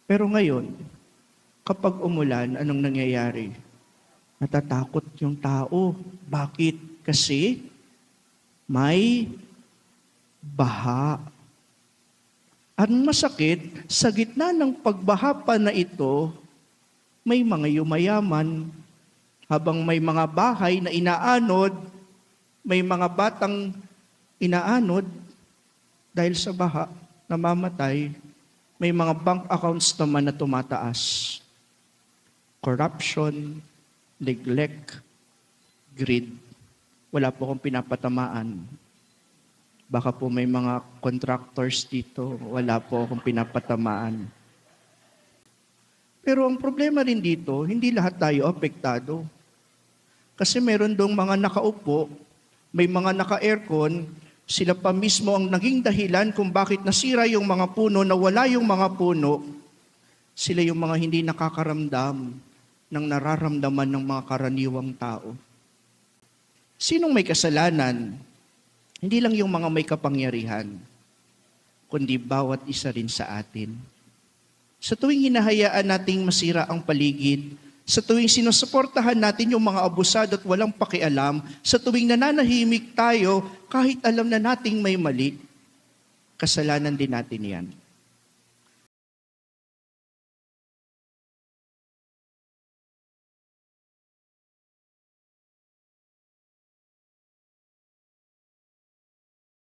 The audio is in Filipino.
Pero ngayon, kapag umulan, anong nangyayari? Natatakot yung tao. Bakit? Kasi may baha. Ang masakit, sa gitna ng pagbaha pa na ito, may mga yumayaman. Habang may mga bahay na inaanod, may mga batang inaanod dahil sa baha, namamatay, may mga bank accounts naman na tumataas. Corruption, neglect, greed. Wala po akong pinapatamaan. Baka po may mga contractors dito, wala po akong pinapatamaan. Pero ang problema rin dito, hindi lahat tayo apektado. Kasi meron dong mga nakaupo, may mga naka-aircon, sila pa mismo ang naging dahilan kung bakit nasira yung mga puno, nawala yung mga puno. Sila yung mga hindi nakakaramdam ng nararamdaman ng mga karaniwang tao. Sinong may kasalanan? Hindi lang yung mga may kapangyarihan, kundi bawat isa rin sa atin. Sa tuwing hinahayaan nating masira ang paligid, sa tuwing sinusuportahan natin yung mga abusado at walang pakialam, sa tuwing nananahimik tayo kahit alam na nating may mali, kasalanan din natin yan.